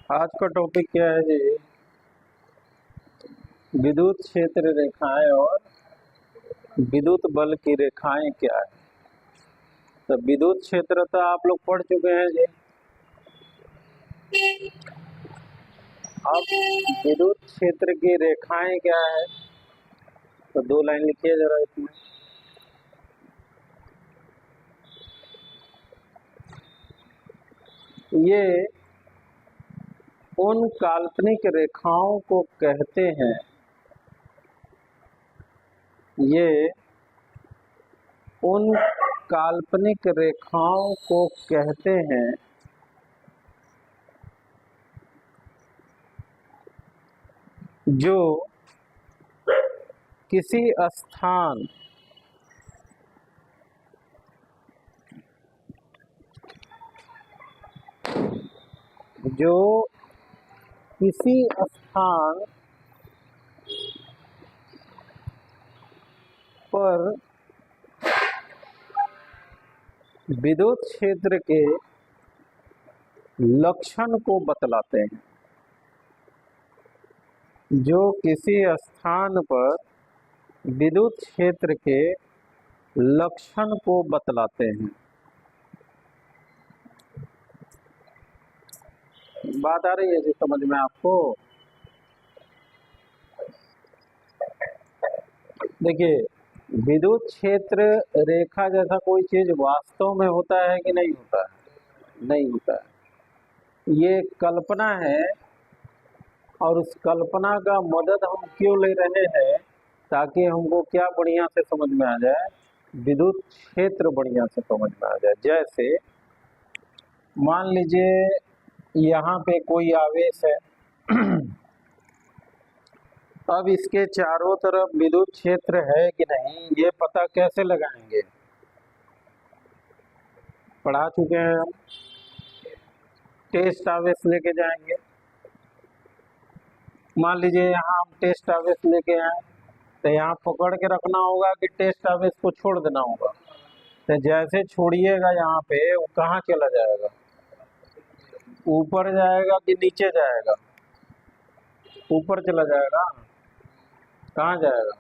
आज का टॉपिक क्या है जी? विद्युत क्षेत्र रेखाएं और विद्युत बल की रेखाएं क्या है। तो विद्युत क्षेत्र तो आप लोग पढ़ चुके हैं जी। अब विद्युत क्षेत्र की रेखाएं क्या है, तो दो लाइन लिखिए जरा इसमें। ये उन काल्पनिक रेखाओं को कहते हैं, ये उन काल्पनिक रेखाओं को कहते हैं जो किसी स्थान जो किसी स्थान पर विद्युत क्षेत्र के लक्षण को बतलाते हैं, जो किसी स्थान पर विद्युत क्षेत्र के लक्षण को बतलाते हैं। बात आ रही है जी समझ में आपको? देखिए, विद्युत क्षेत्र रेखा जैसा कोई चीज वास्तव में होता है कि नहीं होता है? नहीं होता है। ये कल्पना है, और उस कल्पना का मदद हम क्यों ले रहे हैं? ताकि हमको क्या बढ़िया से समझ में आ जाए, विद्युत क्षेत्र बढ़िया से समझ में आ जाए। जैसे मान लीजिए यहाँ पे कोई आवेश है अब इसके चारों तरफ विद्युत क्षेत्र है कि नहीं, ये पता कैसे लगाएंगे? पढ़ा चुके हैं हम। टेस्ट आवेश लेके जाएंगे। मान लीजिए यहाँ हम टेस्ट आवेश लेके आए, तो यहाँ पकड़ के रखना होगा कि टेस्ट आवेश को छोड़ देना होगा। तो जैसे छोड़िएगा यहाँ पे, वो कहाँ चला जाएगा? ऊपर जाएगा कि नीचे जाएगा? ऊपर चला जाएगा। कहाँ जाएगा?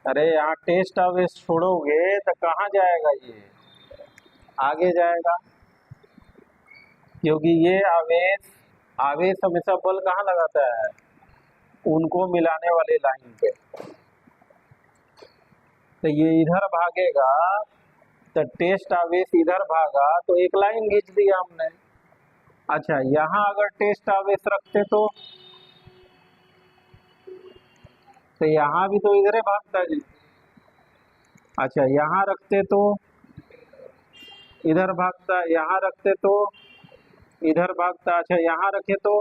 अरे यहाँ टेस्ट आवेश छोड़ोगे तो कहाँ जाएगा? ये आगे जाएगा, क्योंकि ये आवेश आवेश हमेशा बल कहाँ लगाता है? उनको मिलाने वाले लाइन पे। तो ये इधर भागेगा, तो टेस्ट आवेश इधर भागा, तो एक लाइन खींच दिया हमने। अच्छा, यहाँ अगर टेस्ट आवेश रखते तो यहाँ भी तो इधर ही भागता जी। अच्छा, यहाँ रखते तो इधर भागता, यहाँ रखते तो इधर भागता। अच्छा, यहाँ रखे तो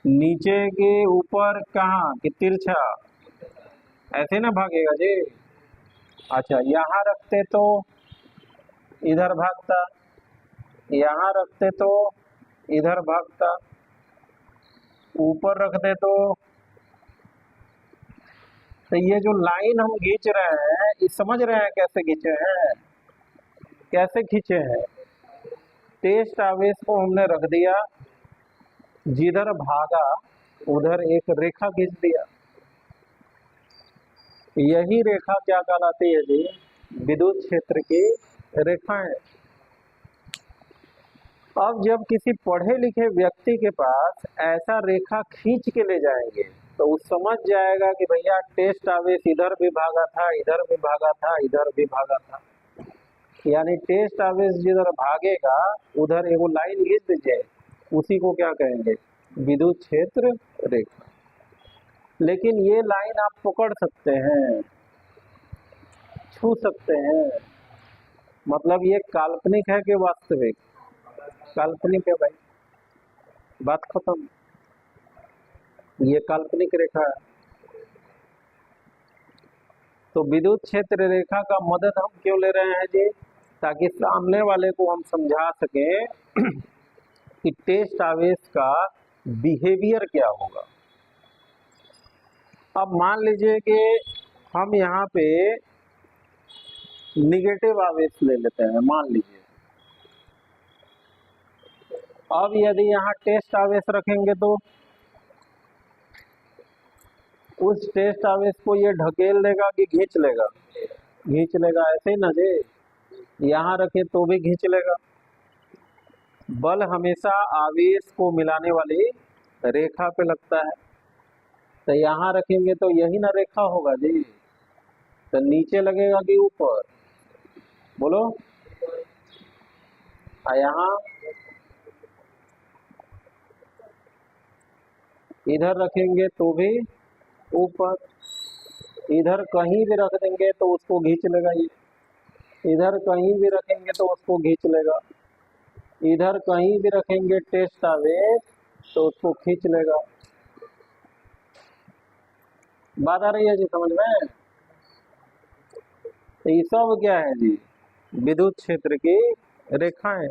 नीचे के ऊपर कहाँ कि तिरछा, ऐसे ना भागेगा जी। अच्छा, यहाँ रखते तो इधर भागता, यहाँ रखते तो इधर भागता, ऊपर रखते तो ये जो लाइन हम खींच रहे हैं, ये समझ रहे हैं कैसे खींचे हैं? कैसे खींचे हैं? टेस्ट आवेश को हमने रख दिया, जिधर भागा उधर एक रेखा खींच दिया। यही रेखा क्या कहलाती है जी? विद्युत क्षेत्र की रेखाएं। अब जब किसी पढ़े लिखे व्यक्ति के पास ऐसा रेखा खींच के ले जाएंगे, तो वो समझ जाएगा कि भैया टेस्ट आवेश इधर भी भागा था, इधर भी भागा था, इधर भी भागा था। यानी टेस्ट आवेश जिधर भागेगा उधर एगो लाइन खींच दीजिए, उसी को क्या कहेंगे? विद्युत क्षेत्र रेखा। लेकिन ये लाइन आप पकड़ सकते हैं, छू सकते हैं। मतलब ये काल्पनिक है कि वास्तविक? काल्पनिक है भाई, बात खत्म। ये काल्पनिक रेखा है। तो विद्युत क्षेत्र रेखा का मदद हम क्यों ले रहे हैं जी? ताकि सामने वाले को हम समझा सकें कि टेस्ट आवेश का बिहेवियर क्या होगा। अब मान लीजिए कि हम यहाँ पे निगेटिव आवेश ले लेते हैं, मान लीजिए अब यदि यहाँ टेस्ट आवेश रखेंगे तो उस टेस्ट आवेश को ये ढकेल देगा कि खींच लेगा? खींच लेगा, ऐसे ही ना जी। यहाँ रखे तो भी खींच लेगा। बल हमेशा आवेश को मिलाने वाली रेखा पे लगता है, तो यहाँ रखेंगे तो यही ना रेखा होगा जी। तो नीचे लगेगा कि ऊपर, बोलो? यहाँ इधर रखेंगे तो भी ऊपर, इधर कहीं भी रख देंगे तो उसको खींच लेगा ये, इधर कहीं भी रखेंगे तो उसको खींच लेगा, इधर कहीं भी रखेंगे टेस्ट आवेश तो उसको खींच लेगा। बात आ रही है जी समझ में? तो ये सब क्या है जी? विद्युत क्षेत्र की रेखाएं।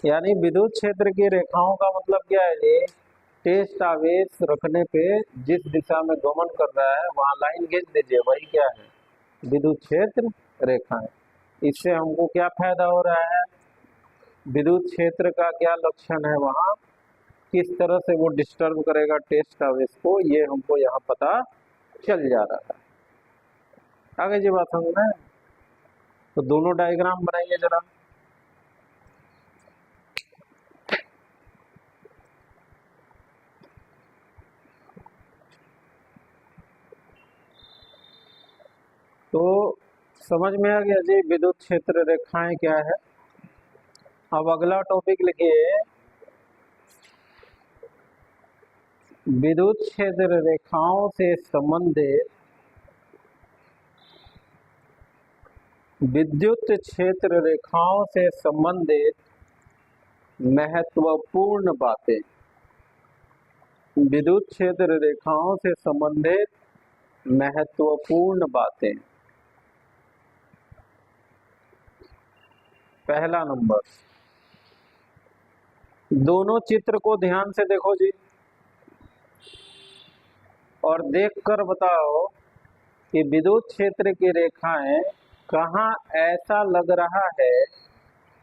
यानी विद्युत क्षेत्र की रेखाओं का मतलब क्या है जी? टेस्ट आवेश रखने पे जिस दिशा में गमन कर रहा है वहां लाइन खींच दीजिए, वही क्या है? विद्युत क्षेत्र रेखाएं। इससे हमको क्या फायदा हो रहा है? विद्युत क्षेत्र का क्या लक्षण है, वहां किस तरह से वो डिस्टर्ब करेगा टेस्ट आवेश को, ये हमको यहाँ पता चल जा रहा है। आगे जी बात समझ में? तो दोनों डायग्राम बनाइए जरा। तो समझ में आ गया जी विद्युत क्षेत्र रेखाएं क्या है। अब अगला टॉपिक लिखिए, विद्युत क्षेत्र रेखाओं से संबंधित विद्युत क्षेत्र रेखाओं से संबंधित महत्वपूर्ण बातें। विद्युत क्षेत्र रेखाओं से संबंधित महत्वपूर्ण बातें। पहला नंबर, दोनों चित्र को ध्यान से देखो जी और देखकर बताओ कि विद्युत क्षेत्र की रेखाएं कहाँ ऐसा लग रहा है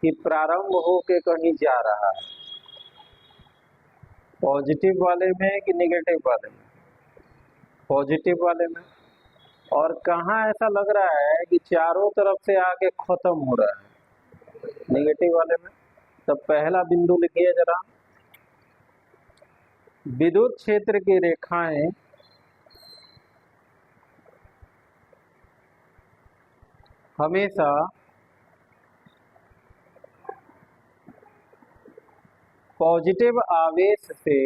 कि प्रारंभ होके कहीं जा रहा है। पॉजिटिव वाले में कि निगेटिव वाले में? पॉजिटिव वाले में। और कहाँ ऐसा लग रहा है कि चारों तरफ से आके खत्म हो रहा है? निगेटिव वाले में। तो पहला बिंदु लिखिए जरा, विद्युत क्षेत्र की रेखाएं हमेशा पॉजिटिव आवेश से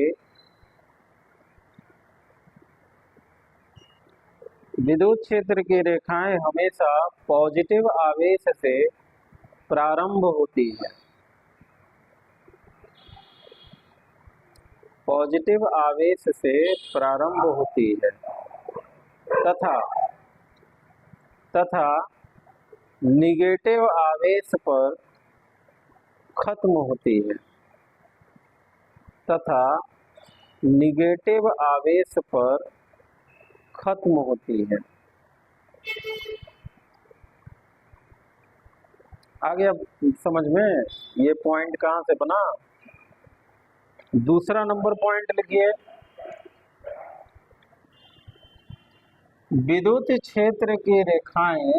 विद्युत क्षेत्र की रेखाएं हमेशा पॉजिटिव आवेश से प्रारंभ होती है। पॉजिटिव आवेश से प्रारंभ होती है तथा निगेटिव आवेश पर खत्म होती है। तथा निगेटिव आवेश पर खत्म होती है। आगे अब समझ में ये पॉइंट कहाँ से बना? दूसरा नंबर पॉइंट लिखिए, विद्युत क्षेत्र की रेखाएं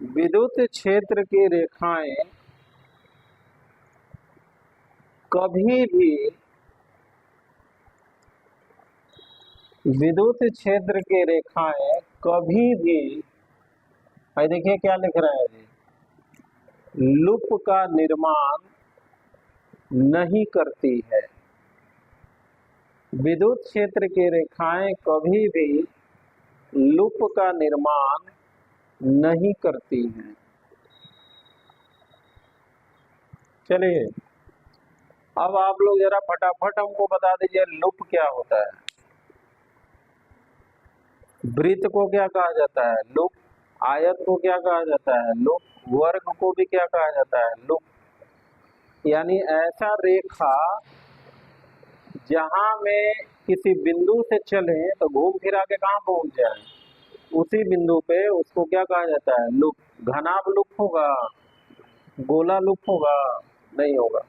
विद्युत क्षेत्र की रेखाएं कभी भी विद्युत क्षेत्र की रेखाएं कभी भी, भाई देखिए क्या लिख रहा है जी, लूप का निर्माण नहीं करती है। विद्युत क्षेत्र की रेखाएं कभी भी लूप का निर्माण नहीं करती हैं। चलिए अब आप लोग जरा फटाफट हमको बता दीजिए लूप क्या होता है। वृत्त को क्या कहा जाता है? लूप। आयत को क्या कहा जाता है? लूप। वर्ग को भी क्या कहा जाता है? लूप। यानी ऐसा रेखा जहां में किसी बिंदु से चले तो घूम फिरा के कहाँ पहुंच जाए, उसी बिंदु पे, उसको क्या कहा जाता है? लूप। घनाभ लूप होगा, गोला लूप होगा? नहीं होगा।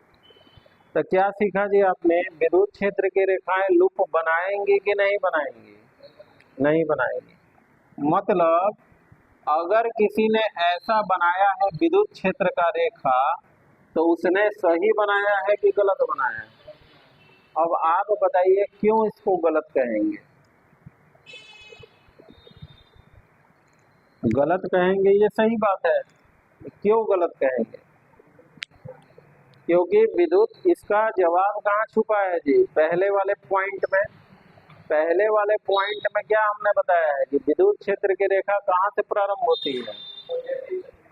तो क्या सीखा जी आपने, विद्युत क्षेत्र की रेखाएं लूप बनाएंगी कि नहीं बनाएंगी? नहीं बनाएंगी। मतलब अगर किसी ने ऐसा बनाया है विद्युत क्षेत्र का रेखा, तो उसने सही बनाया है कि गलत बनाया है? अब आप बताइए क्यों इसको गलत कहेंगे? गलत कहेंगे ये सही बात है, क्यों गलत कहेंगे? क्योंकि विद्युत, इसका जवाब कहाँ छुपा है जी? पहले वाले पॉइंट में। पहले वाले पॉइंट में क्या हमने बताया है कि विद्युत क्षेत्र की रेखा कहाँ से प्रारंभ होती है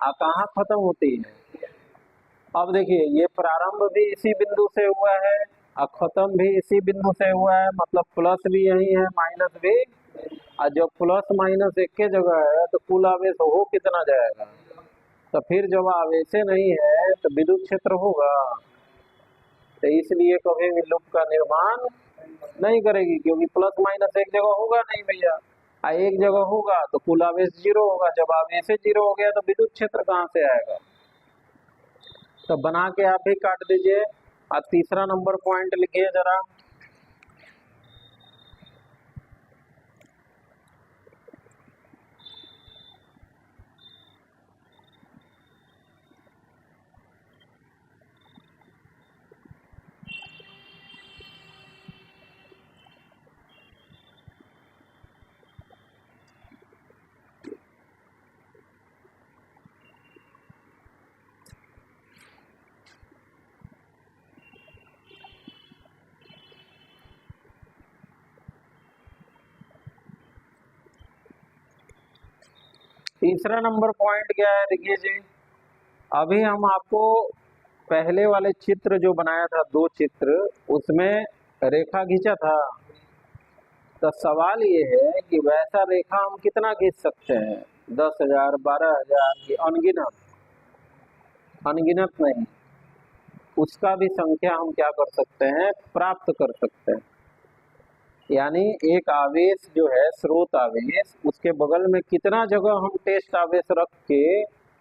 और कहाँ खत्म होती है। अब देखिए, ये प्रारंभ भी इसी बिंदु से हुआ है और खत्म भी इसी बिंदु से हुआ है, मतलब प्लस भी यही है, माइनस भी। और जब प्लस माइनस एक के जगह है तो कुल आवेश हो कितना जाएगा? तो फिर जब आवेश नहीं है तो विद्युत क्षेत्र होगा। तो इसलिए कभी भी लूप का निर्माण नहीं करेगी, क्योंकि प्लस माइनस एक जगह होगा नहीं भैया, और एक जगह होगा तो कुल आवेश जीरो होगा। जब आवेश जीरो हो गया तो विद्युत क्षेत्र कहाँ से आएगा? तो बना के आप ही काट दीजिए। और तीसरा नंबर पॉइंट लिखिए जरा। तीसरा नंबर पॉइंट क्या है, देखिए जी। अभी हम आपको पहले वाले चित्र जो बनाया था, दो चित्र, उसमें रेखा खींचा था। तो सवाल ये है कि वैसा रेखा हम कितना खींच सकते हैं? 10,000, 12,000 की अनगिनत? अनगिनत नहीं, उसका भी संख्या हम क्या कर सकते हैं, प्राप्त कर सकते हैं। यानी एक आवेश जो है, स्रोत आवेश, उसके बगल में कितना जगह हम टेस्ट आवेश रख के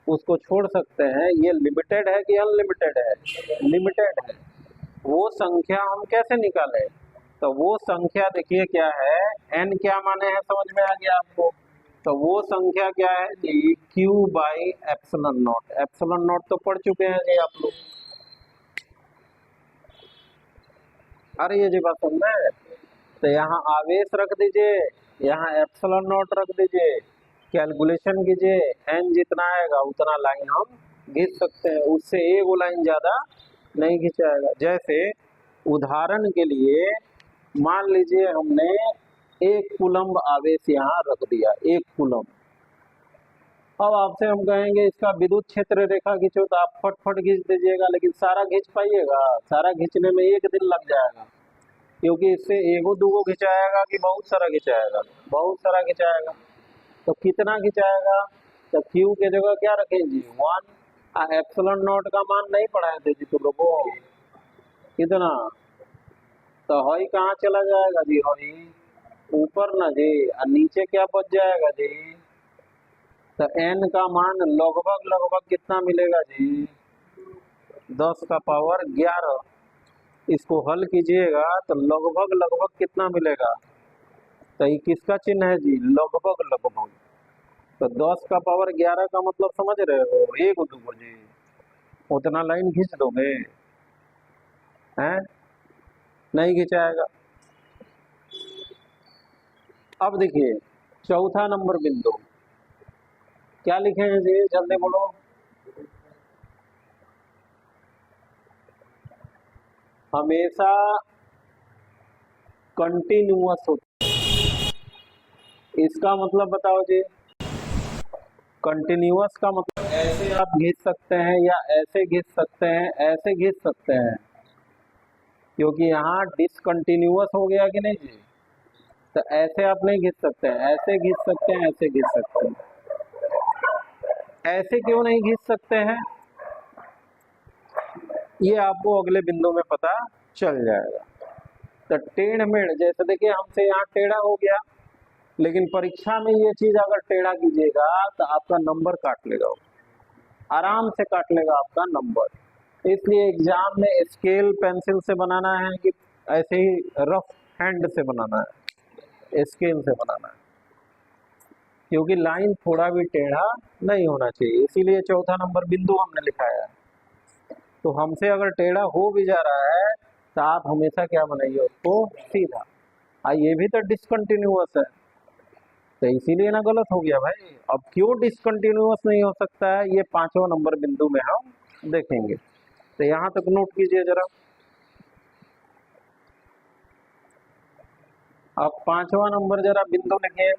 उसको छोड़ सकते हैं, ये लिमिटेड है कि अनलिमिटेड है? लिमिटेड है। वो संख्या हम कैसे निकालें? तो वो संख्या देखिए क्या है, n क्या माने हैं समझ में आ गया आपको? तो वो संख्या क्या है जी, Q by epsilon not. Epsilon not तो पढ़ चुके हैं जी आप लोग। अरे ये जी बात समझ में। तो यहाँ आवेश रख दीजिए, यहाँ एप्सिलॉन नॉट रख दीजिए, कैलकुलेशन कीजिए, n जितना आएगा उतना लाइन हम खींच सकते हैं, उससे एक लाइन ज्यादा नहीं खिंचाएगा। जैसे उदाहरण के लिए मान लीजिए हमने 1 कूलम्ब आवेश यहाँ रख दिया, 1 कूलम्ब। अब आपसे हम कहेंगे इसका विद्युत क्षेत्र रेखा खींचो, तो आप फटफट खींच दीजिएगा, लेकिन सारा खींच पाइएगा? सारा खींचने में एक दिन लग जाएगा, क्योंकि इससे एगो दूगो खिंचाएगा कि बहुत सारा खिंचाएगा? बहुत सारा खिंचाएगा। तो कितना खिंचाएगा? तो क्यू के जगह क्या रखें जी, 1। एप्सिलॉन नॉट का मान नहीं पढ़ाए थे जी तुम लोगों? कितना? तो हई कहाँ चला जाएगा जी, हई ऊपर ना जी, और नीचे क्या बच जाएगा जी? तो n का मान लगभग लगभग कितना मिलेगा जी, 10⁻11। इसको हल कीजिएगा तो लगभग लगभग कितना मिलेगा? तो ये किसका चिन्ह है जी, लगभग लगभग। तो 10⁻11 का मतलब समझ रहे हो, एक दूगो जी, उतना लाइन खींच दोगे हैं? नहीं खिंचाएगा। अब देखिए चौथा नंबर बिंदु क्या लिखे हैं जी, जल्दी बोलो। हमेशा कंटिन्यूअस होता है, इसका मतलब बताओ जी। कंटिन्यूअस का मतलब ऐसे आप खींच सकते हैं या ऐसे खींच सकते हैं, ऐसे खींच सकते हैं, क्योंकि यहाँ डिसकंटिन्यूअस हो गया कि नहीं जी? तो ऐसे आप नहीं खींच सकते हैं, ऐसे खींच सकते हैं, ऐसे खींच सकते हैं। ऐसे क्यों नहीं खींच सकते हैं, ये आपको अगले बिंदु में पता चल जाएगा। तो टेढ़ मेढ़, जैसे देखिए हमसे यहाँ टेढ़ा हो गया, लेकिन परीक्षा में ये चीज अगर टेढ़ा कीजिएगा तो आपका नंबर काट लेगा। आराम से काट लेगा आपका नंबर। इसलिए एग्जाम में स्केल पेंसिल से बनाना है कि ऐसे ही रफ हैंड से बनाना है, स्केल से बनाना है, क्योंकि लाइन थोड़ा भी टेढ़ा नहीं होना चाहिए। इसीलिए चौथा नंबर बिंदु हमने लिखाया है। तो हमसे अगर टेढ़ा हो भी जा रहा है तो आप हमेशा क्या बनाइए उसको सीधा। ये भी तो डिसकंटिन्यूअस है, तो इसीलिए ना गलत हो गया भाई। अब क्यों डिसकंटिन्यूअस नहीं हो सकता है, ये पांचवा नंबर बिंदु में हम देखेंगे। तो यहां तक नोट कीजिए जरा। अब पांचवा नंबर जरा बिंदु लिखिए।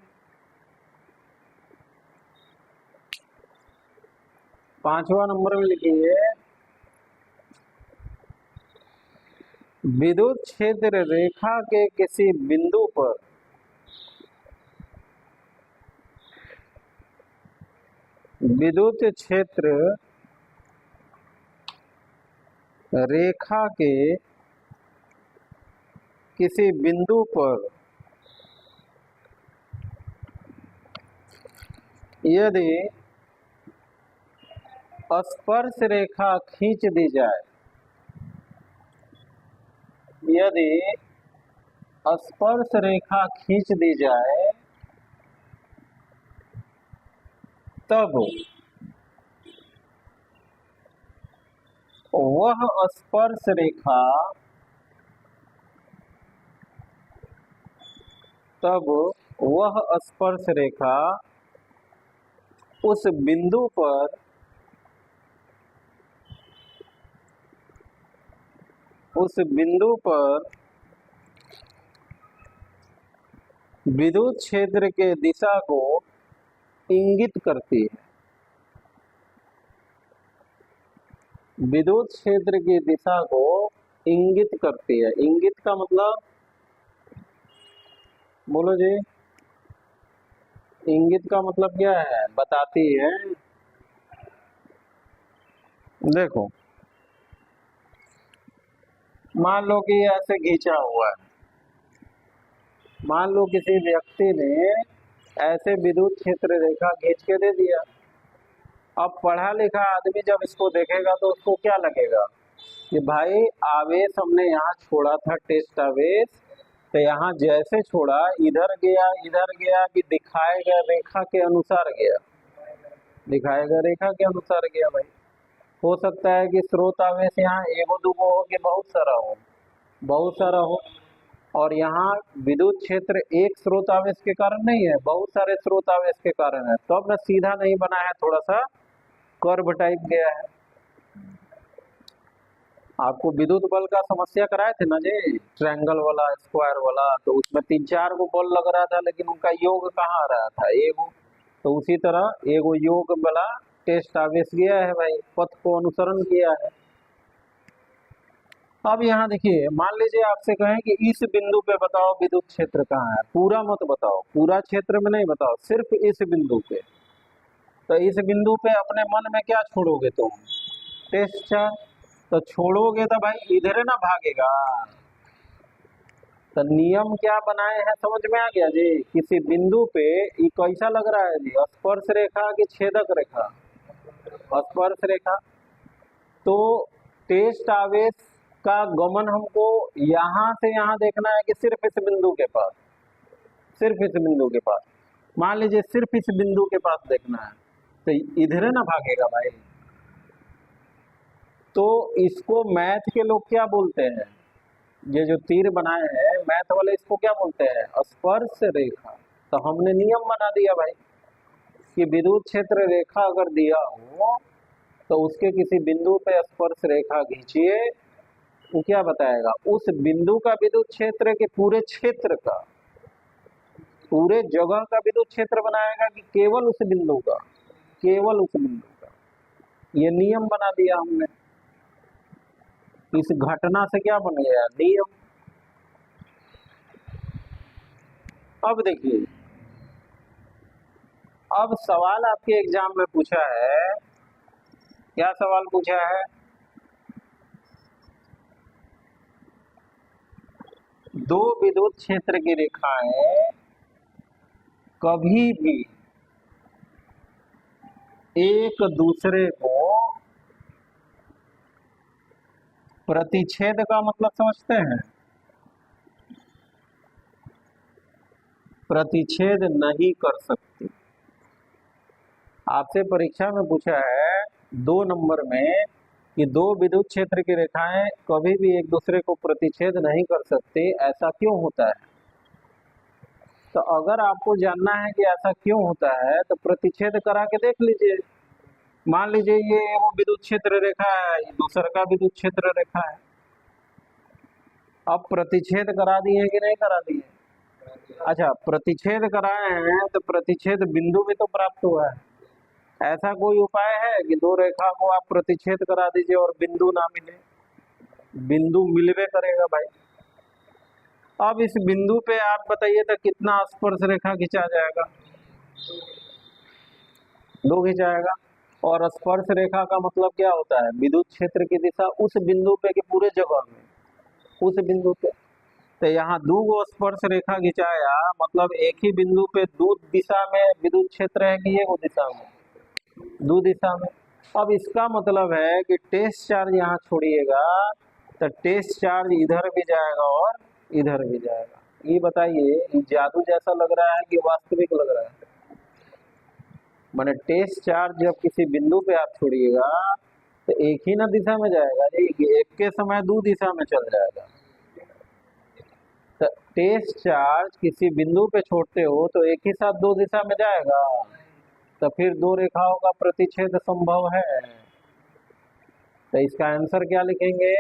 पांचवा नंबर में लिखिए, विद्युत क्षेत्र रेखा के किसी बिंदु पर विद्युत क्षेत्र रेखा के किसी बिंदु पर यदि स्पर्श रेखा खींच दी जाए, यदि स्पर्श रेखा खींच दी जाए तब वह स्पर्श रेखा उस बिंदु पर विद्युत क्षेत्र के दिशा को इंगित करती है। विद्युत क्षेत्र की दिशा को इंगित करती है। इंगित का मतलब बोलो जी, इंगित का मतलब क्या है, बताती है। देखो मान लो कि ऐसे खींचा हुआ है, मान लो किसी व्यक्ति ने ऐसे विद्युत क्षेत्र रेखा खींच के दे दिया। अब पढ़ा लिखा आदमी जब इसको देखेगा तो उसको क्या लगेगा कि भाई आवेश हमने यहाँ छोड़ा था, टेस्ट आवेश, तो यहाँ जैसे छोड़ा इधर गया कि दिखाएगा रेखा के अनुसार गया, दिखाएगा रेखा के अनुसार गया। भाई हो सकता है कि स्रोत आवेश यहाँ एगो दूगो हो कि बहुत सारा हो, और यहाँ विद्युत क्षेत्र एक स्रोत आवेश के कारण नहीं है, बहुत सारे स्रोत आवेश के कारण है। तो अब ना सीधा नहीं बना है, थोड़ा सा कर्व टाइप गया है। आपको विद्युत बल का समस्या कराए थे ना जी, ट्रायंगल वाला, स्क्वायर वाला, तो उसमें 3-4 गो बल लग रहा था, लेकिन उनका योग कहाँ आ रहा था, एगो। तो उसी तरह एगो योग वाला टेस्ट आवेश गया है भाई, पथ को अनुसरण किया है। अब यहाँ देखिए, मान लीजिए आपसे कहें कि इस बिंदु पे बताओ विद्युत क्षेत्र कहाँ है, पूरा मत बताओ, पूरा क्षेत्र में नहीं बताओ, सिर्फ इस बिंदु पे। तो इस बिंदु पे अपने मन में क्या छोड़ोगे तुम, टेस्ट चार्ज। तो छोड़ोगे तो भाई इधर ना भागेगा। तो नियम क्या बनाए हैं समझ में आ गया जी। किसी बिंदु पे ये कैसा लग रहा है जी, स्पर्श रेखा की छेदक रेखा, स्पर्श रेखा। तो टेस्ट आवेश का गमन हमको यहाँ से यहाँ देखना है कि सिर्फ इस बिंदु के पास, सिर्फ इस बिंदु के पास। मान लीजिए सिर्फ इस बिंदु के पास देखना है, तो इधर ना भागेगा भाई। तो इसको मैथ के लोग क्या बोलते हैं, ये जो तीर बनाए हैं मैथ वाले, इसको क्या बोलते हैं, स्पर्श रेखा। तो हमने नियम बना दिया भाई कि विद्युत क्षेत्र रेखा अगर दिया हो तो उसके किसी बिंदु पे स्पर्श रेखा खींचिए, वो क्या बताएगा, उस बिंदु का विद्युत क्षेत्र के पूरे क्षेत्र का, पूरे जगह का विद्युत क्षेत्र बनाएगा कि केवल उस बिंदु का, केवल उस बिंदु का। ये नियम बना दिया हमने। इस घटना से क्या बन गया, नियम। अब देखिए, अब सवाल आपके एग्जाम में पूछा है, क्या सवाल पूछा है, दो विद्युत क्षेत्र की रेखाएं कभी भी एक दूसरे को प्रतिच्छेद का मतलब समझते हैं? प्रतिच्छेद नहीं कर सकती। आपसे परीक्षा में पूछा है 2 नंबर में कि दो विद्युत क्षेत्र की रेखाएं कभी भी एक दूसरे को प्रतिच्छेद नहीं कर सकती, ऐसा क्यों होता है? तो अगर आपको जानना है कि ऐसा क्यों होता है तो प्रतिच्छेद करा के देख लीजिए। मान लीजिए ये वो विद्युत क्षेत्र रेखा है, ये दूसरा का विद्युत क्षेत्र रेखा है। अब प्रतिच्छेद करा दिए कि नहीं करा दिए? अच्छा, प्रतिच्छेद कराए हैं तो प्रतिच्छेद बिंदु भी तो प्राप्त हुआ है। ऐसा कोई उपाय है कि दो रेखा को आप प्रतिच्छेद करा दीजिए और बिंदु ना मिले? बिंदु मिलवे करेगा भाई। अब इस बिंदु पे आप बताइए तो कितना स्पर्श रेखा खिंचा जाएगा? 2 खिंचाएगा। और स्पर्श रेखा का मतलब क्या होता है? विद्युत क्षेत्र की दिशा उस बिंदु पे की पूरे जगह में, उस बिंदु पे। तो यहाँ 2 स्पर्श रेखा खिंचाया मतलब एक ही बिंदु पे 2 दिशा में विद्युत क्षेत्र है कि एक दिशा में? 2 दिशा में। अब इसका मतलब है कि टेस्ट चार्ज यहाँ छोड़िएगा तो टेस्ट चार्ज इधर भी जाएगा और इधर भी जाएगा। ये बताइए, ये जादू जैसा लग रहा है कि वास्तविक लग रहा है? माने टेस्ट चार्ज जब किसी बिंदु पे आप छोड़िएगा तो एक ही ना दिशा में जाएगा, एक के समय 2 दिशा में चल जाएगा। तो टेस्ट चार्ज किसी बिंदु पे छोड़ते हो तो एक ही साथ 2 दिशा में जाएगा, तो फिर 2 रेखाओं का प्रतिच्छेद संभव है। तो इसका आंसर क्या लिखेंगे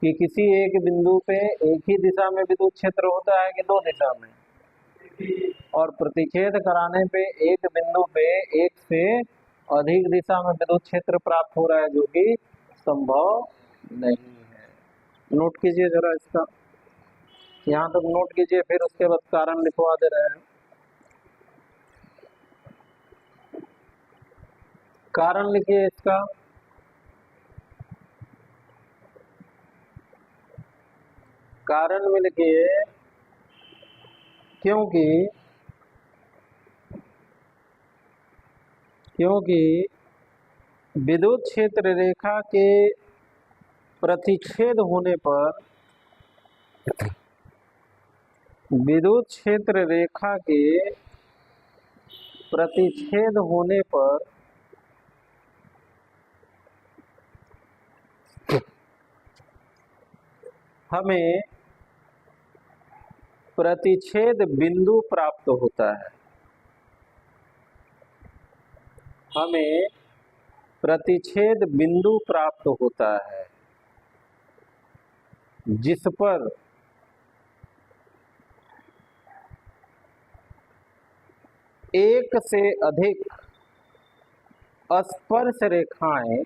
कि किसी एक बिंदु पे एक ही दिशा में विद्युत क्षेत्र होता है कि 2 दिशा में? और प्रतिच्छेद कराने पे एक बिंदु पे एक से अधिक दिशा में विद्युत क्षेत्र प्राप्त हो रहा है, जो कि संभव नहीं है। नोट कीजिए जरा इसका, यहाँ तक नोट कीजिए, फिर उसके बाद कारण लिखवा दे रहे हैं। कारण लिखिए इसका। कारण में लिखिए क्योंकि विद्युत क्षेत्र रेखा के प्रतिच्छेद होने पर, विद्युत क्षेत्र रेखा के प्रतिच्छेद होने पर हमें प्रतिच्छेद बिंदु प्राप्त होता है। हमें प्रतिच्छेद बिंदु प्राप्त होता है जिस पर एक से अधिक स्पर्श रेखाएं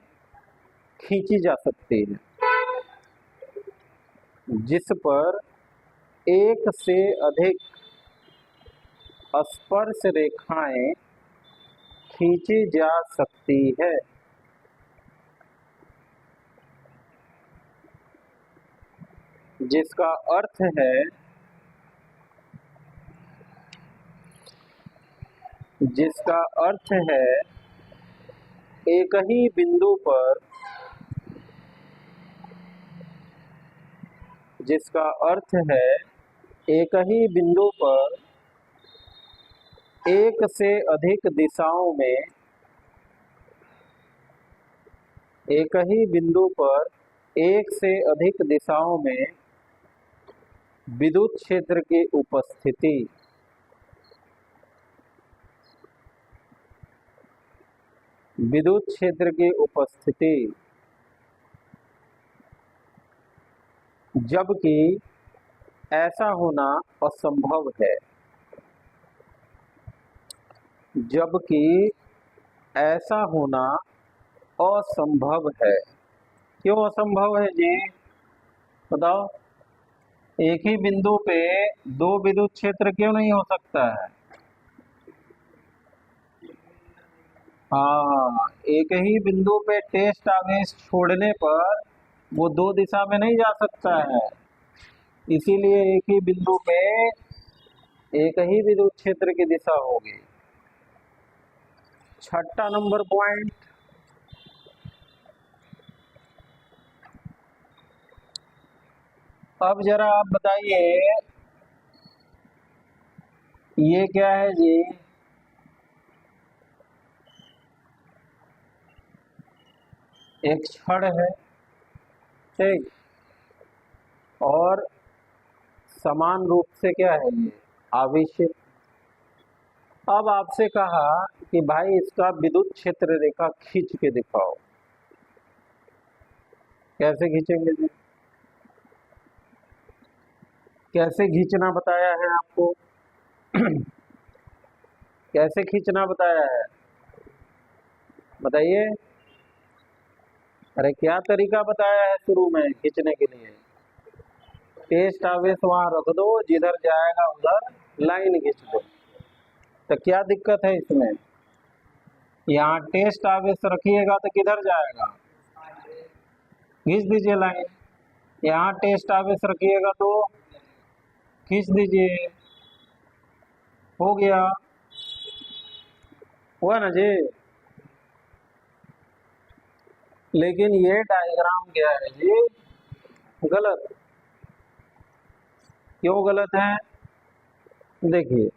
खींची जा सकती हैं। जिस पर एक से अधिक स्पर्श रेखाएं खींची जा सकती है। जिसका अर्थ है एक ही बिंदु पर, जिसका अर्थ है एक ही बिंदु पर एक से अधिक दिशाओं में, एक ही बिंदु पर एक से अधिक दिशाओं में विद्युत क्षेत्र की उपस्थिति। विद्युत क्षेत्र की उपस्थिति जबकि ऐसा होना असंभव है। जबकि ऐसा होना असंभव है। क्यों असंभव है जी? बताओ। एक ही बिंदु पे 2 विद्युत क्षेत्र क्यों नहीं हो सकता है? हाँ, एक ही बिंदु पे टेस्ट आवेश छोड़ने पर वो 2 दिशा में नहीं जा सकता है। इसीलिए एक ही बिंदु पे एक ही विद्युत क्षेत्र की दिशा होगी। 6ठा नंबर पॉइंट, अब जरा आप बताइए ये क्या है जी? एक छड़ है, ठीक, और समान रूप से क्या है ये? आवेशित। अब आपसे कहा कि भाई इसका विद्युत क्षेत्र रेखा खींच के दिखाओ। कैसे खींचेंगे जी? कैसे खींचना बताया है आपको? कैसे खींचना बताया है, बताइए। अरे क्या तरीका बताया है शुरू में खींचने के लिए? टेस्ट आवेश वहां रख दो, जिधर जाएगा उधर लाइन खींच दो। तो क्या दिक्कत है इसमें? यहाँ टेस्ट आवेश रखिएगा तो किधर जाएगा? खींच दीजिए लाइन। यहाँ टेस्ट आवेश रखिएगा तो खींच दीजिए। हो गया, हुआ ना जी? लेकिन ये डायग्राम क्या है जी? गलत। क्यों गलत है? देखिए,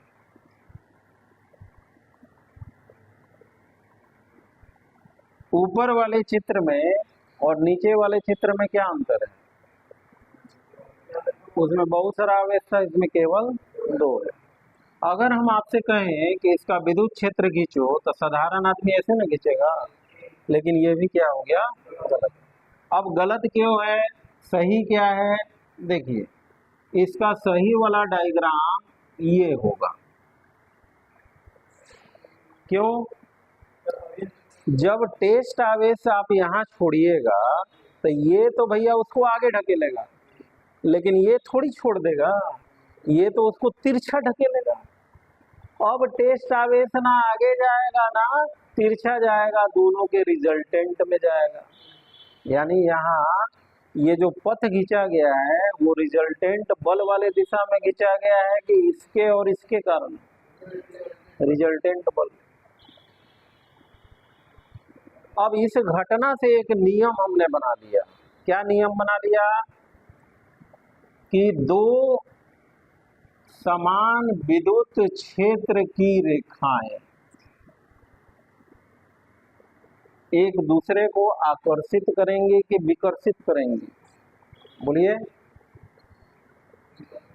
ऊपर वाले चित्र में और नीचे वाले चित्र में क्या अंतर है? उसमें बहुत सारा आवेश था, इसमें केवल दो है। अगर हम आपसे कहें कि इसका विद्युत क्षेत्र खींचो तो साधारण आदमी ऐसे ना खींचेगा। लेकिन ये भी क्या हो गया? गलत। अब गलत क्यों है, सही क्या है? देखिए, इसका सही वाला डायग्राम ये होगा। क्यों? जब टेस्ट आवेश आप यहाँ छोड़िएगा तो ये तो भैया उसको आगे ढकेलेगा, लेकिन ये थोड़ी छोड़ देगा, ये तो उसको तिरछा ढकेलेगा। अब टेस्ट आवेश ना आगे जाएगा ना तिरछा जाएगा, दोनों के रिजल्टेंट में जाएगा। यानी यहाँ ये जो पथ खींचा गया है वो रिजल्टेंट बल वाले दिशा में खींचा गया है कि इसके और इसके कारण? रिजल्टेंट बल। अब इस घटना से एक नियम हमने बना लिया। क्या नियम बना लिया? कि दो समान विद्युत क्षेत्र की रेखाएं एक दूसरे को आकर्षित करेंगी कि विकर्षित करेंगी? बोलिए।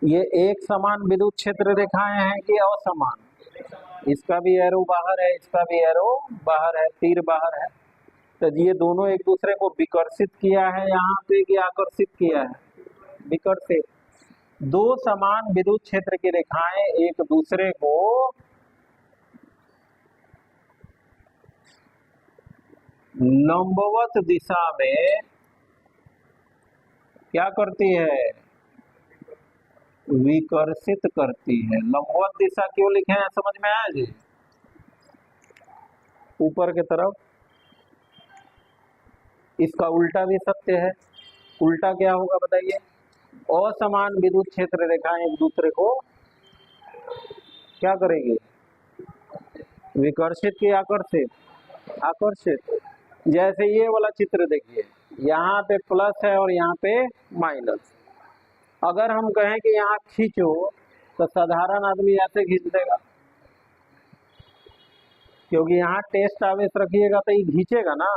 ये एक समान विद्युत क्षेत्र रेखाएं हैं कि असमान? इसका भी एरो बाहर है, इसका भी एरो बाहर है, तीर बाहर है। तो ये दोनों एक दूसरे को विकर्षित किया है यहाँ पे कि आकर्षित किया है? विकर्षित। दो समान विद्युत क्षेत्र की रेखाएं एक दूसरे को लंबवत दिशा में क्या करती है? विकर्षित करती है। लंबवत दिशा क्यों लिखे हैं समझ में आया जी? ऊपर की तरफ। इसका उल्टा भी सत्य है। उल्टा क्या होगा बताइए? असमान विद्युत क्षेत्र रेखाएं एक दूसरे को क्या करेगी? विकर्षित की आकर्षित? आकर्षित। जैसे ये वाला चित्र देखिए, यहाँ पे प्लस है और यहाँ पे माइनस। अगर हम कहें कि यहाँ खींचो तो साधारण आदमी ऐसे खींच देगा, क्योंकि यहाँ टेस्ट आवेश रखिएगा तो ये खींचेगा ना,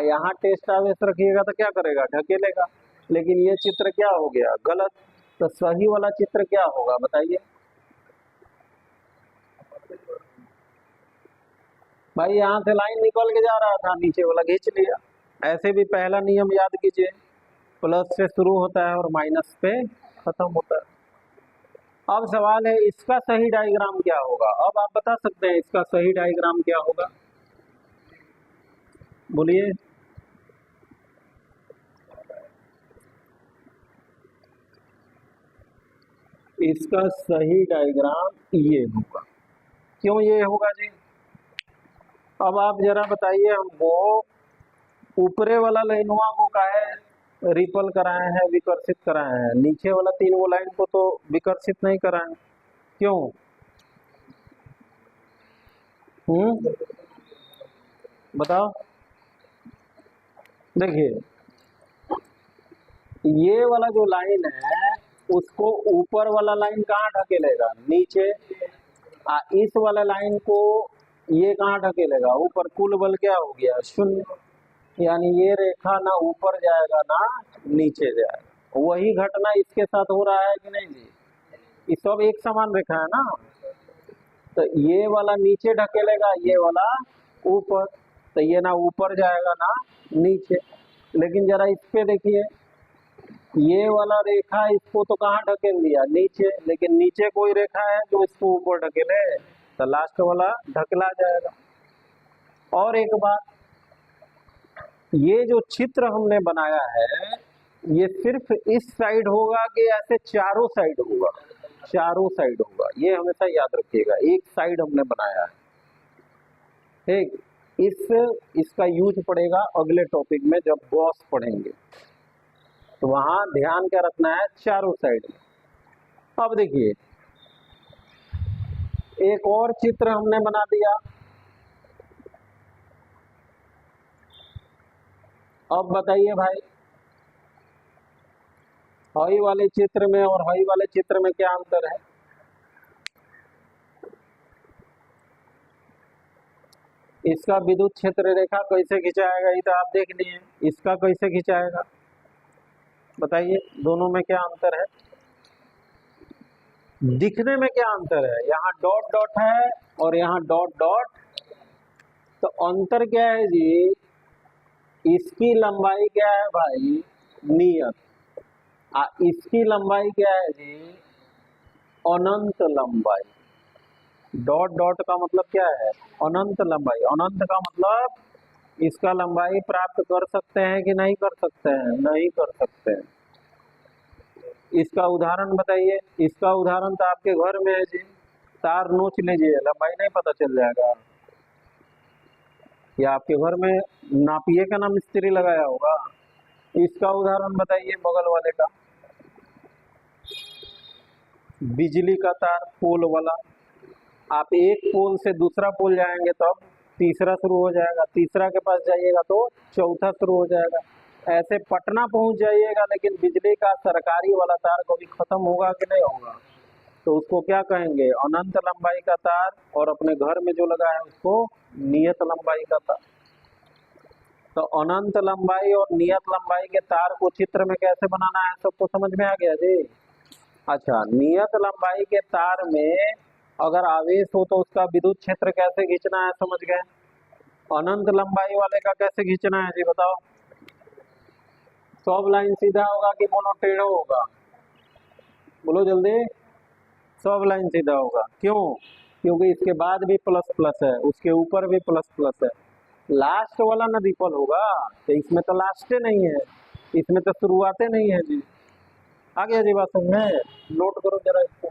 यहाँ टेस्ट आवेश रखिएगा तो क्या करेगा? ढकेलेगा। लेकिन ये चित्र क्या हो गया? गलत। तो सही वाला चित्र क्या होगा बताइए? भाई यहाँ से लाइन निकल के जा रहा था, नीचे वाला खींच लिया। ऐसे भी पहला नियम याद कीजिए, प्लस से शुरू होता है और माइनस पे खत्म होता है। अब सवाल है इसका सही डायग्राम क्या होगा? अब आप बता सकते हैं इसका सही डायग्राम क्या होगा? बोलिए। इसका सही डायग्राम ये होगा। क्यों ये होगा जी? अब आप जरा बताइए हमको, ऊपरे वाला लाइनवा को काहे रिपल कराए हैं, विकर्षित कराए हैं? नीचे वाला तीन वो लाइन को तो विकर्षित नहीं कराए। क्यों? बताओ। देखिए, ये वाला जो लाइन है उसको ऊपर वाला लाइन कहाँ ढकेलेगा, नीचे। इस वाला लाइन को ये कहाँ ढकेलेगा, ऊपर। कुल बल क्या हो गया, शून्य। यानी ये रेखा ना ऊपर जाएगा ना नीचे जाएगा। वही घटना इसके साथ हो रहा है कि नहीं जी, ये सब एक समान रेखा है ना। तो ये वाला नीचे ढकेलेगा, ये वाला ऊपर। तो ये ना ऊपर जाएगा ना नीचे। लेकिन जरा इस पे देखिए, ये वाला रेखा इसको तो कहाँ ढकेल दिया, नीचे। लेकिन नीचे कोई रेखा है जो इसको ऊपर ढकेले, तो लास्ट वाला ढकला जाएगा। और एक बात, ये जो चित्र हमने बनाया है ये सिर्फ इस साइड होगा कि ऐसे चारों साइड होगा, चारों साइड होगा, ये हमेशा याद रखिएगा। एक साइड हमने बनाया है, ठीक। इसका यूज पड़ेगा अगले टॉपिक में जब गॉस पढ़ेंगे, तो वहां ध्यान क्या रखना है, चारों साइड में। अब देखिए एक और चित्र हमने बना दिया। अब बताइए भाई, हई वाले चित्र में और हई वाले चित्र में क्या अंतर है। इसका विद्युत क्षेत्र रेखा कैसे खिंचाएगा ये तो आप देख लिए, इसका कैसे खिंचाएगा बताइए, दोनों में क्या अंतर है। दिखने में क्या अंतर है, यहाँ डॉट डॉट है और यहाँ डॉट डॉट। तो अंतर क्या है जी, इसकी लंबाई क्या है भाई, नियत। इसकी लंबाई क्या है जी, अनंत लंबाई। डॉट डॉट का मतलब क्या है, अनंत लंबाई। अनंत का मतलब इसका लंबाई प्राप्त कर सकते हैं कि नहीं कर सकते हैं, नहीं कर सकते हैं। इसका उदाहरण बताइए। इसका उदाहरण तो आपके घर में है जी, तार नोच लीजिए, लंबाई नहीं पता चल जाएगा। या आपके घर में नापिए का ना मिस्त्री लगाया होगा। इसका उदाहरण बताइए बगल वाले का, बिजली का तार, पोल वाला। आप एक पोल से दूसरा पोल जाएंगे तब तीसरा शुरू हो जाएगा, तीसरा के पास जाइएगा तो चौथा शुरू हो जाएगा। ऐसे पटना पहुंच जाइएगा, लेकिन बिजली का सरकारी वाला तार कभी खत्म होगा कि नहीं होगा, तो उसको क्या कहेंगे, अनंत लंबाई का तार। और अपने घर में जो लगा है उसको नियत लंबाई का तार। तो अनंत लंबाई और नियत लंबाई के तार को चित्र में कैसे बनाना है, सबको समझ में आ गया जी। अच्छा, नियत लंबाई के तार में अगर आवेश हो तो उसका विद्युत क्षेत्र कैसे खींचना है, समझ गए। अनंत लंबाई वाले का कैसे खींचना है जी बताओ। सब लाइन सीधा होगा कि मोनो टेढ़ा होगा, बोलो जल्दी। सब लाइन सीधा होगा, क्यों, क्योंकि इसके बाद भी प्लस प्लस है, उसके ऊपर भी प्लस प्लस है। लास्ट वाला ना रिपल होगा, तो इसमें तो लास्ट नहीं है, इसमें तो शुरुआतें नहीं है जी। आ गया जी बात समझ में, नोट करो जरा इसको।